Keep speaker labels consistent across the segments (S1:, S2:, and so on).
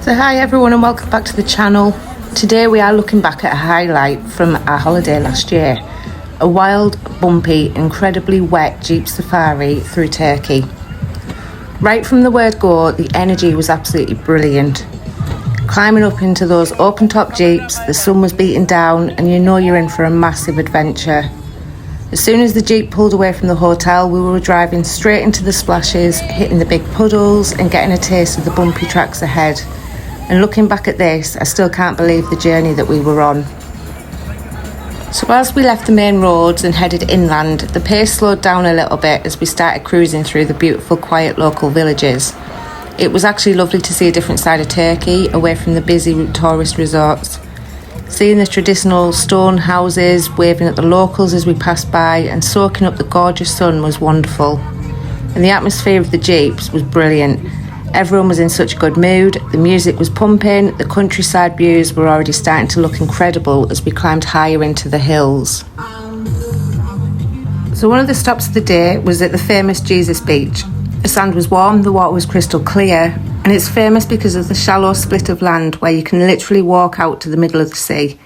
S1: So hi everyone and welcome back to the channel. Today we are looking back at a highlight from our holiday last year. A wild, bumpy, incredibly wet Jeep safari through Turkey. Right from the word go, the energy was absolutely brilliant. Climbing up into those open top Jeeps, the sun was beating down and you know you're in for a massive adventure. As soon as the Jeep pulled away from the hotel, we were driving straight into the splashes, hitting the big puddles and getting a taste of the bumpy tracks ahead. And looking back at this, I still can't believe the journey that we were on. So as we left the main roads and headed inland, the pace slowed down a little bit as we started cruising through the beautiful, quiet local villages. It was actually lovely to see a different side of Turkey, away from the busy tourist resorts. Seeing the traditional stone houses, waving at the locals as we passed by and soaking up the gorgeous sun was wonderful. And the atmosphere of the Jeeps was brilliant. Everyone was in such a good mood, the music was pumping, the countryside views were already starting to look incredible as we climbed higher into the hills. So one of the stops of the day was at the famous Jesus beach. The sand was warm, the water was crystal clear, and it's famous because of the shallow split of land where you can literally walk out to the middle of the sea.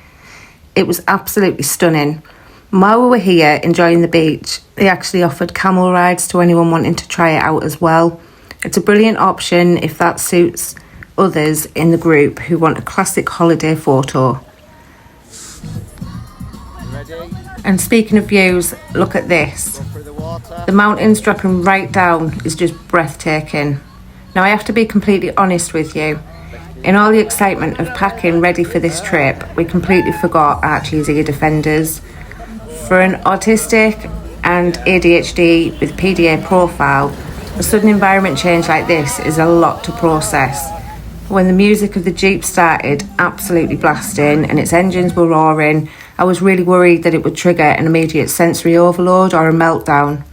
S1: It was absolutely stunning. And while we were here enjoying the beach, they actually offered camel rides to anyone wanting to try it out as well. It's a brilliant option if that suits others in the group who want a classic holiday photo. And speaking of views, look at this. The mountains dropping right down is just breathtaking. Now I have to be completely honest with you. In all the excitement of packing ready for this trip, we completely forgot Archie's ear defenders. For an autistic and ADHD with PDA profile, a sudden environment change like this is a lot to process. When the music of the Jeep started absolutely blasting and its engines were roaring, I was really worried that it would trigger an immediate sensory overload or a meltdown.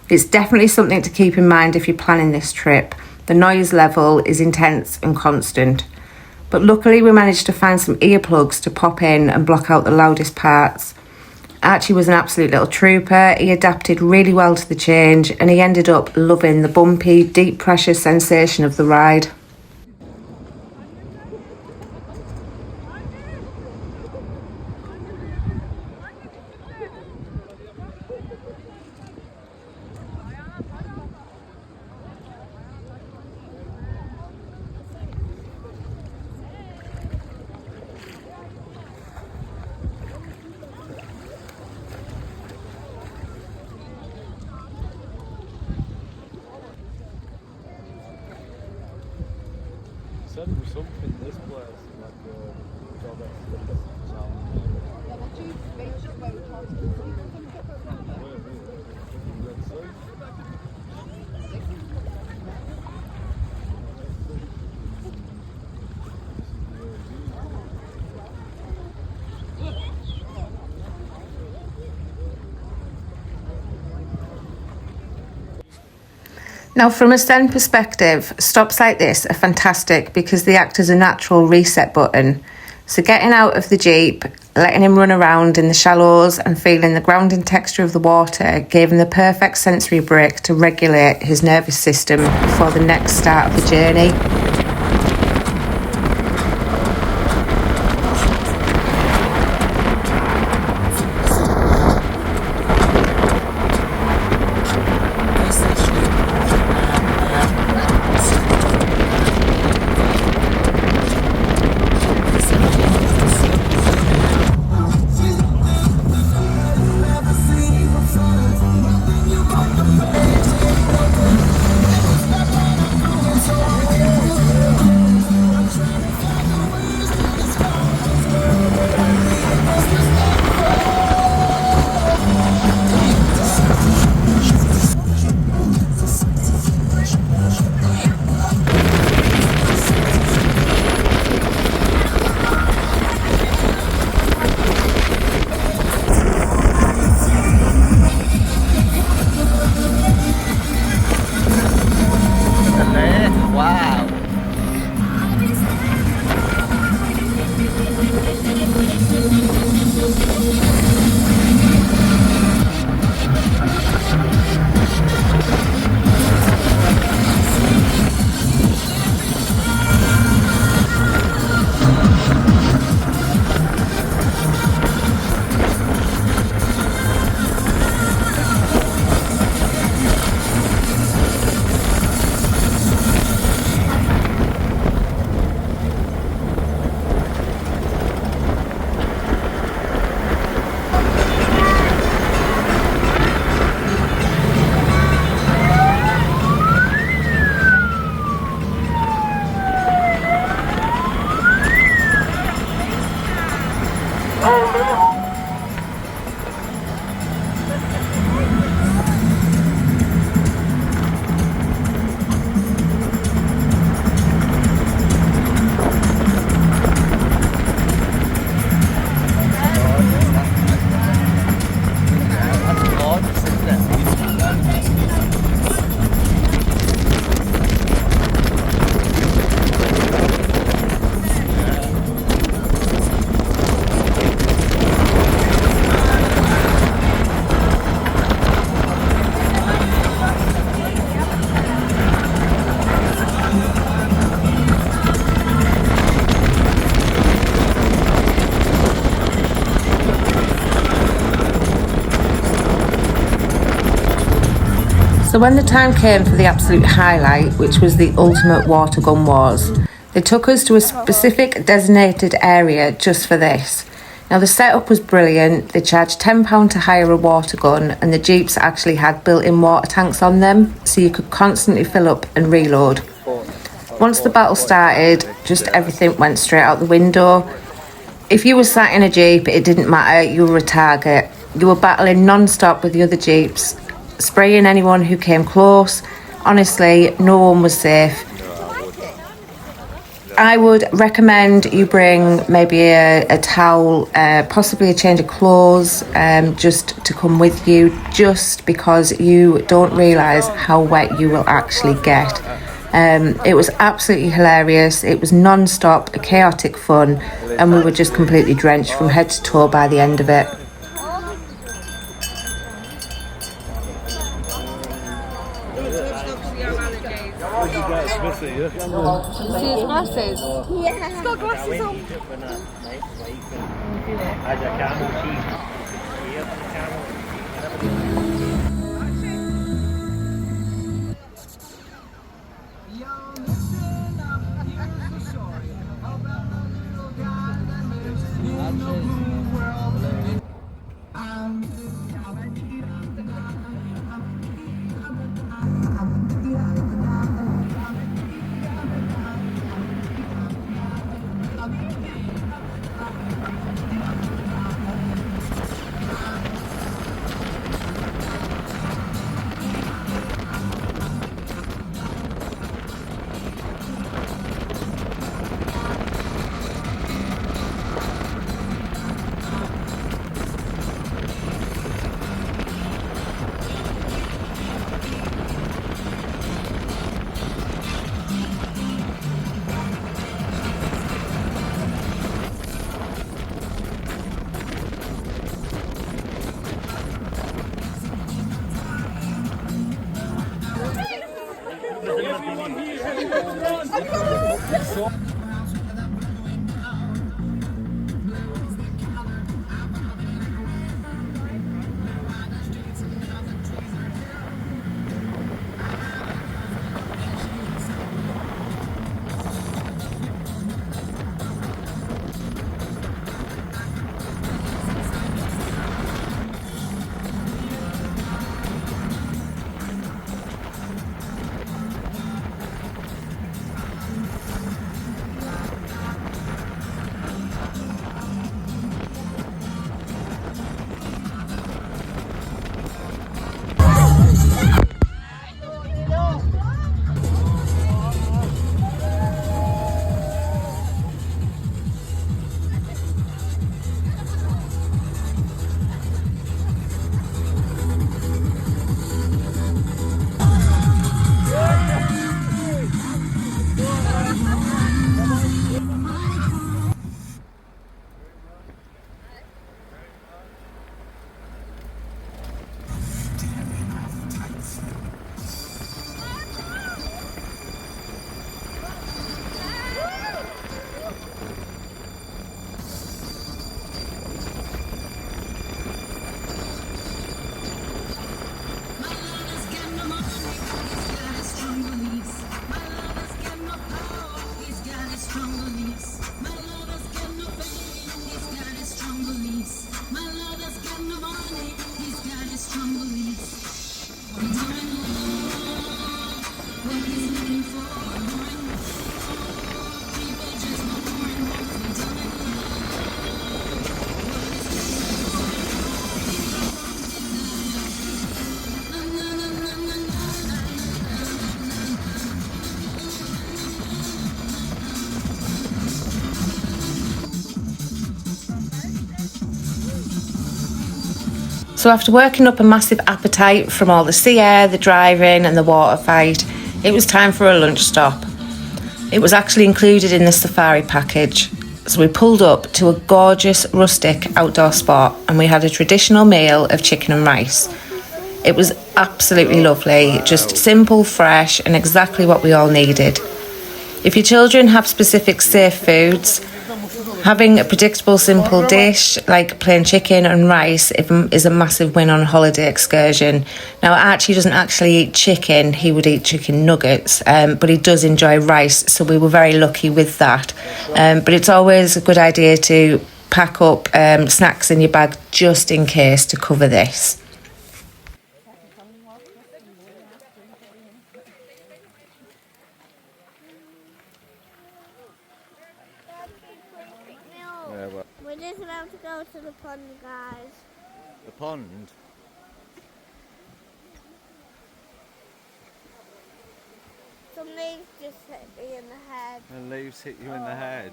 S1: It's definitely something to keep in mind if you're planning this trip. The noise level is intense and constant. But luckily we managed to find some earplugs to pop in and block out the loudest parts. Archie was an absolute little trooper. He adapted really well to the change and he ended up loving the bumpy, deep pressure sensation of the ride.
S2: Said there was something in this place, like job
S1: Now from a Zen perspective, stops like this are fantastic because they act as a natural reset button. So getting out of the Jeep, letting him run around in the shallows and feeling the grounding texture of the water gave him the perfect sensory break to regulate his nervous system before the next start of the journey. So when the time came for the absolute highlight, which was the ultimate water gun wars, they took us to a specific designated area just for this. Now the setup was brilliant. They charged £10 to hire a water gun, and the Jeeps actually had built-in water tanks on them, so you could constantly fill up and reload. Once the battle started, just everything went straight out the window. If you were sat in a Jeep, it didn't matter, you were a target. You were battling non-stop with the other Jeeps, spraying anyone who came close. Honestly, no one was safe. I would recommend you bring maybe a towel, possibly a change of clothes, just to come with you, just because you don't realise how wet you will actually get. It was absolutely hilarious. It was non-stop, chaotic fun, and we were just completely drenched from head to toe by the end of it.
S2: Missy, yeah?
S1: See his glasses?
S3: Yeah.
S1: He's got glasses on. So after working up a massive appetite from all the sea air, the driving and the water fight, it was time for a lunch stop. It was actually included in the safari package. So we pulled up to a gorgeous rustic outdoor spot and we had a traditional meal of chicken and rice. It was absolutely lovely, just simple, fresh and exactly what we all needed. If your children have specific safe foods, having a predictable, simple dish like plain chicken and rice is a massive win on a holiday excursion. Now, Archie doesn't actually eat chicken, he would eat chicken nuggets, but he does enjoy rice, so we were very lucky with that. But it's always a good idea to pack up snacks in your bag just in case to cover this.
S2: Yeah, well,
S3: We're just about to go to the pond, guys.
S2: the pond.
S3: Some leaves just hit me in the head.
S2: The leaves hit you in the head.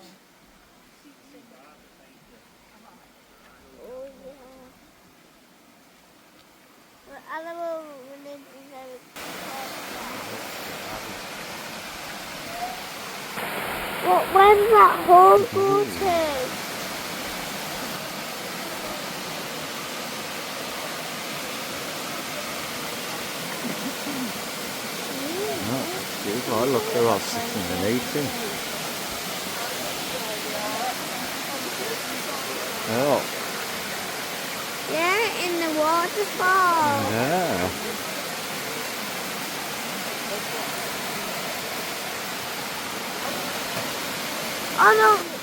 S3: Oh, yeah. The animal religion is very where's that hole go to?
S2: Oh, look, they're all sitting and eating. Oh,
S3: Yeah, in the waterfall.
S2: yeah.
S3: Oh no!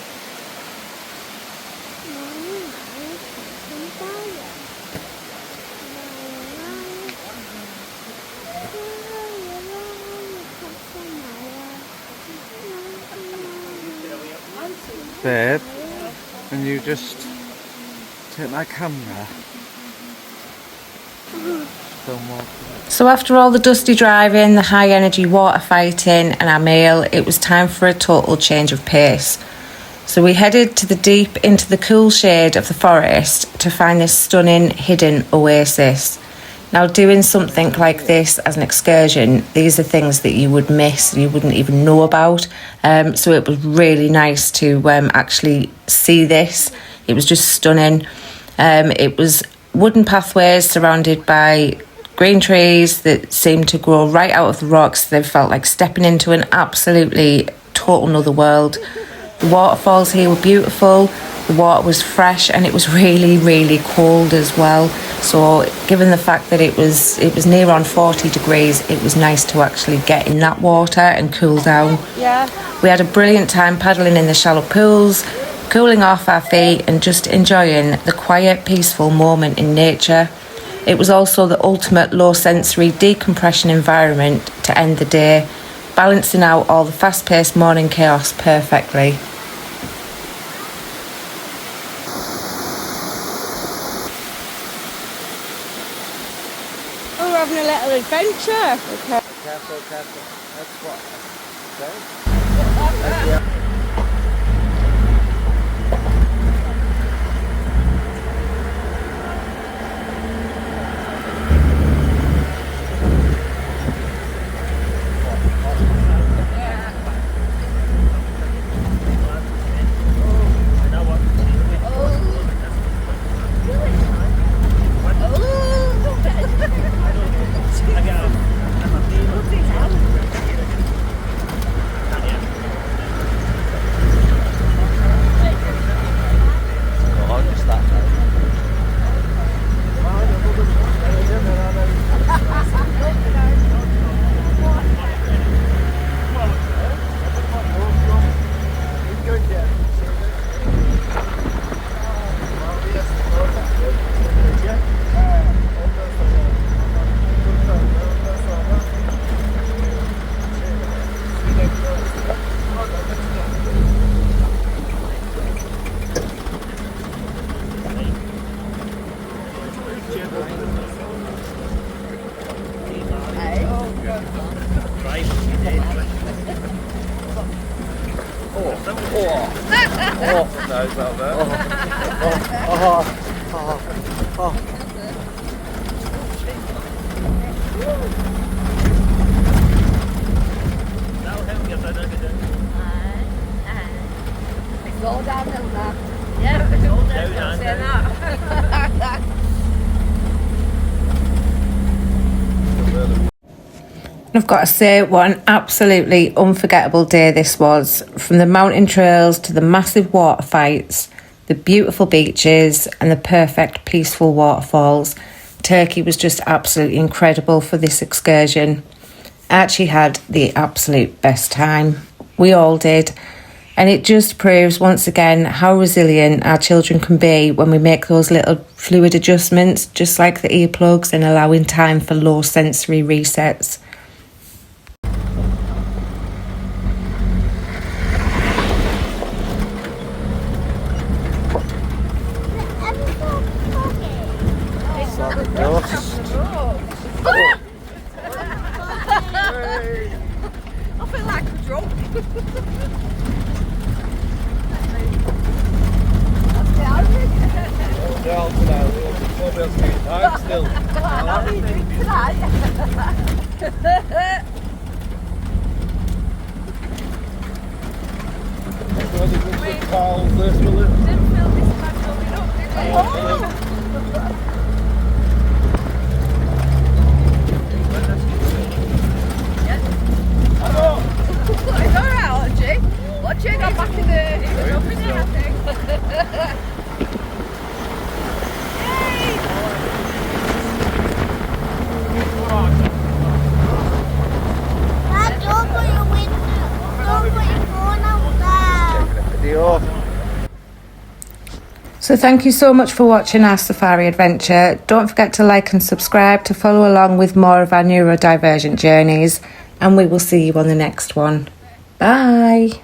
S2: Babe, and you just take my camera. Film walking.
S1: So after all the dusty driving, the high energy water fighting and our meal, it was time for a total change of pace. So we headed to the deep into the cool shade of the forest to find this stunning hidden oasis. Now, doing something like this as an excursion, these are things that you would miss and you wouldn't even know about. So it was really nice to actually see this. It was just stunning. It was wooden pathways surrounded by green trees that seemed to grow right out of the rocks. They felt like stepping into an absolutely total another world. The waterfalls here were beautiful. The water was fresh and it was really, really cold as well. So given the fact that it was near on 40 degrees, it was nice to actually get in that water and cool down.
S3: Yeah.
S1: We had a brilliant time paddling in the shallow pools, cooling off our feet and just enjoying the quiet, peaceful moment in nature. It was also the ultimate low sensory decompression environment to end the day, balancing out all the fast-paced morning chaos perfectly.
S3: We're having a little adventure.
S2: Careful, careful. That's what. Okay. Oh, no, it's out there.
S4: It's all downhill now. Yeah, it's all downhill. Say that.
S1: I've got to say, what an absolutely unforgettable day this was. From the mountain trails to the massive water fights, the beautiful beaches and the perfect peaceful waterfalls. Turkey was just absolutely incredible for this excursion. I actually had the absolute best time. We all did. And it just proves once again how resilient our children can be when we make those little fluid adjustments, just like the earplugs, and allowing time for low sensory resets.
S4: I feel like I'm drunk.
S2: Down tonight, we'll be able to get time still. This will it?
S4: Didn't feel this bad going up, did it? It's alright, Archie. Watch it, got back in there. It was up in there, I think.
S3: Dad, don't put your window. Don't put your phone out there.
S2: Video.
S1: So thank you so much for watching our safari adventure. Don't forget to like and subscribe to follow along with more of our neurodivergent journeys, and we will see you on the next one. Bye.